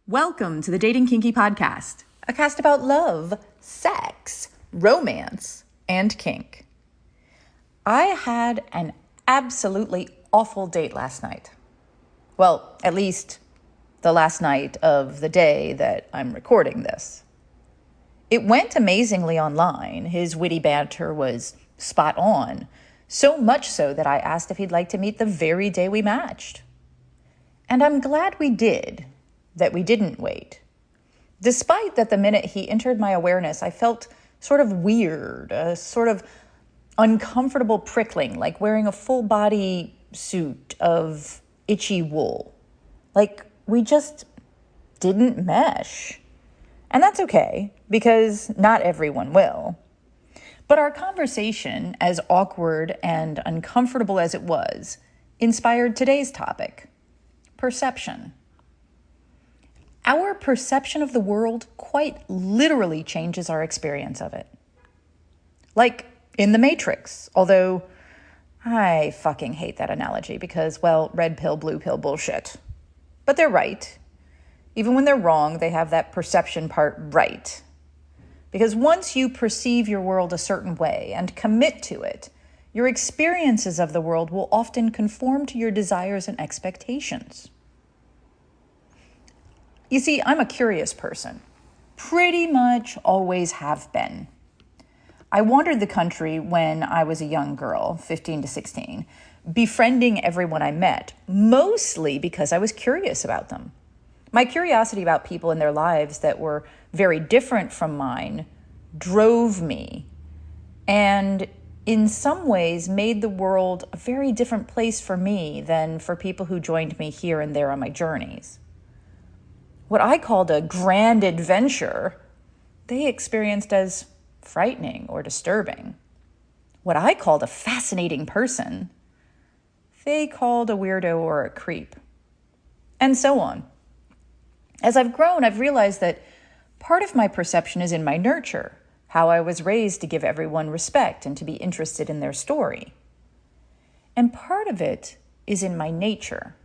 Welcome to the Dating Kinky Podcast, a cast about love, sex, romance, and kink. I had an absolutely awful date last night. Well, at least the last night of the day that I'm recording this. It went amazingly online. His witty banter was spot on, so much so that I asked if he'd like to meet the very day we matched. And I'm glad we did. That we didn't wait. Despite that the minute he entered my awareness, I felt sort of weird, a sort of uncomfortable prickling, like wearing a full body suit of itchy wool. Like we just didn't mesh. And that's okay, because not everyone will. But our conversation, as awkward and uncomfortable as it was, inspired today's topic, perception. Our perception of the world quite literally changes our experience of it. Like in The Matrix, although I fucking hate that analogy because, well, red pill, blue pill bullshit. But they're right. Even when they're wrong, they have that perception part right. Because once you perceive your world a certain way and commit to it, your experiences of the world will often conform to your desires and expectations. You see, I'm a curious person. Pretty much always have been. I wandered the country when I was a young girl, 15 to 16, befriending everyone I met, mostly because I was curious about them. My curiosity about people and their lives that were very different from mine drove me, and in some ways made the world a very different place for me than for people who joined me here and there on my journeys. What I called a grand adventure, they experienced as frightening or disturbing. What I called a fascinating person, they called a weirdo or a creep. And so on. As I've grown, I've realized that part of my perception is in my nurture, how I was raised to give everyone respect and to be interested in their story. And part of it is in my nature.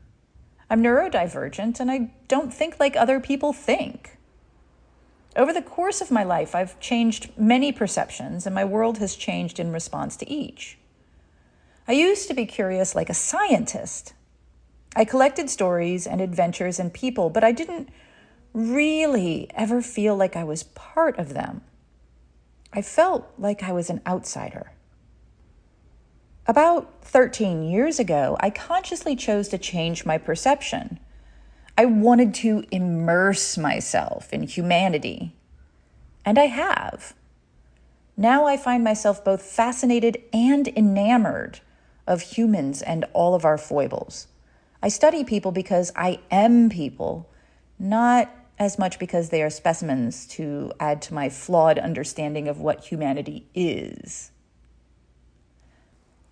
I'm neurodivergent and I don't think like other people think. Over the course of my life, I've changed many perceptions and my world has changed in response to each. I used to be curious like a scientist. I collected stories and adventures and people, but I didn't really ever feel like I was part of them. I felt like I was an outsider. About 13 years ago, I consciously chose to change my perception. I wanted to immerse myself in humanity. And I have. Now I find myself both fascinated and enamored of humans and all of our foibles. I study people because I am people, not as much because they are specimens to add to my flawed understanding of what humanity is.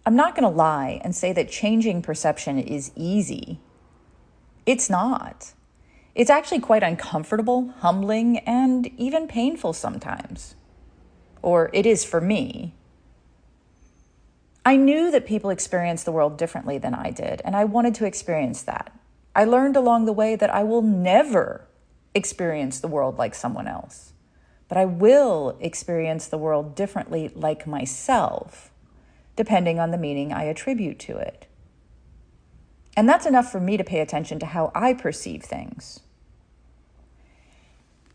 I'm not going to lie and say that changing perception is easy. It's not. It's actually quite uncomfortable, humbling, and even painful sometimes. Or it is for me. I knew that people experience the world differently than I did, and I wanted to experience that. I learned along the way that I will never experience the world like someone else, but I will experience the world differently like myself, depending on the meaning I attribute to it. And that's enough for me to pay attention to how I perceive things.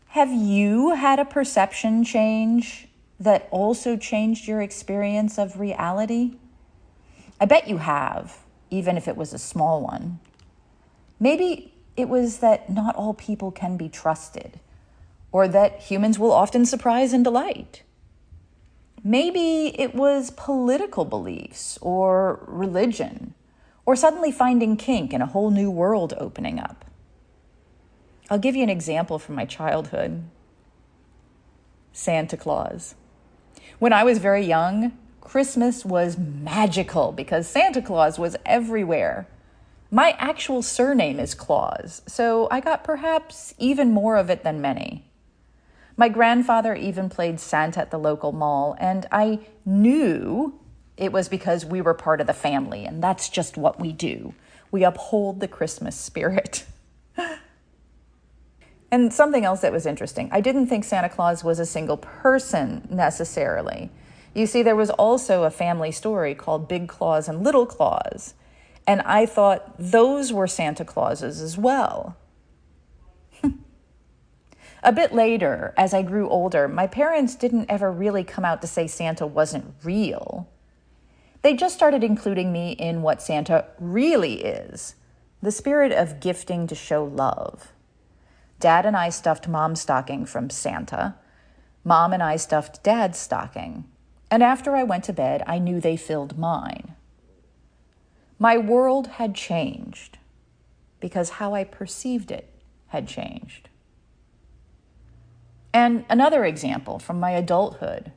Have you had a perception change that also changed your experience of reality? I bet you have, even if it was a small one. Maybe it was that not all people can be trusted, or that humans will often surprise and delight. Maybe it was political beliefs or religion, or suddenly finding kink and a whole new world opening up. I'll give you an example from my childhood. Santa Claus. When I was very young, Christmas was magical because Santa Claus was everywhere. My actual surname is Claus, so I got perhaps even more of it than many. My grandfather even played Santa at the local mall, and I knew it was because we were part of the family, and that's just what we do. We uphold the Christmas spirit. And something else that was interesting, I didn't think Santa Claus was a single person necessarily. You see, there was also a family story called Big Claus and Little Claus, and I thought those were Santa Clauses as well. A bit later, as I grew older, my parents didn't ever really come out to say Santa wasn't real. They just started including me in what Santa really is, the spirit of gifting to show love. Dad and I stuffed Mom's stocking from Santa. Mom and I stuffed Dad's stocking. And after I went to bed, I knew they filled mine. My world had changed because how I perceived it had changed. And another example from my adulthood.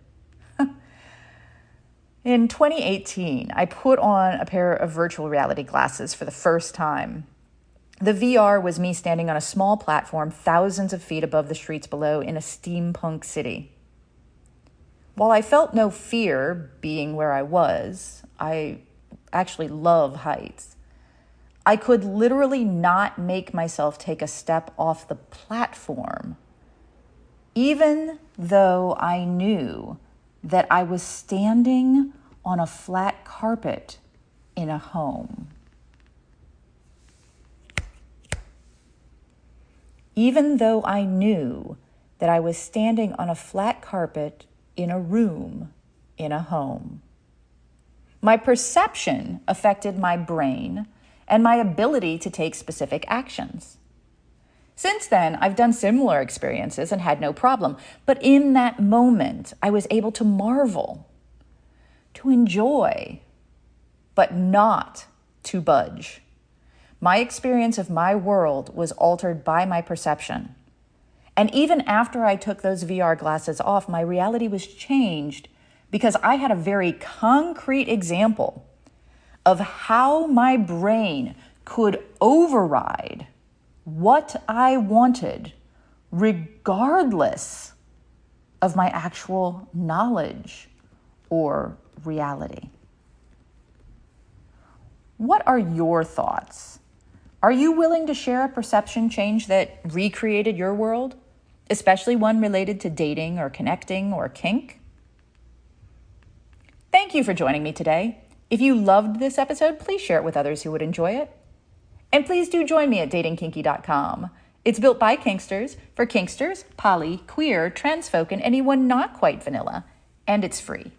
In 2018, I put on a pair of virtual reality glasses for the first time. The VR was me standing on a small platform thousands of feet above the streets below in a steampunk city. While I felt no fear being where I was, I actually love heights. I could literally not make myself take a step off the platform, even though I knew that I was standing on a flat carpet in a home. Even though I knew that I was standing on a flat carpet in a room in a home. My perception affected my brain and my ability to take specific actions. Since then, I've done similar experiences and had no problem. But in that moment, I was able to marvel, to enjoy, but not to budge. My experience of my world was altered by my perception. And even after I took those VR glasses off, my reality was changed because I had a very concrete example of how my brain could override what I wanted, regardless of my actual knowledge or reality. What are your thoughts? Are you willing to share a perception change that recreated your world, especially one related to dating or connecting or kink? Thank you for joining me today. If you loved this episode, please share it with others who would enjoy it. And please do join me at datingkinky.com. It's built by kinksters, for kinksters, poly, queer, trans folk, and anyone not quite vanilla. And it's free.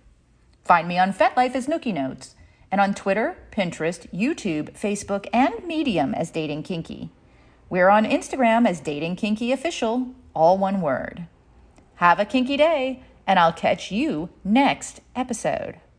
Find me on FetLife as Nookie Notes, and on Twitter, Pinterest, YouTube, Facebook, and Medium as Dating Kinky. We're on Instagram as Dating Kinky Official, all one word. Have a kinky day, and I'll catch you next episode.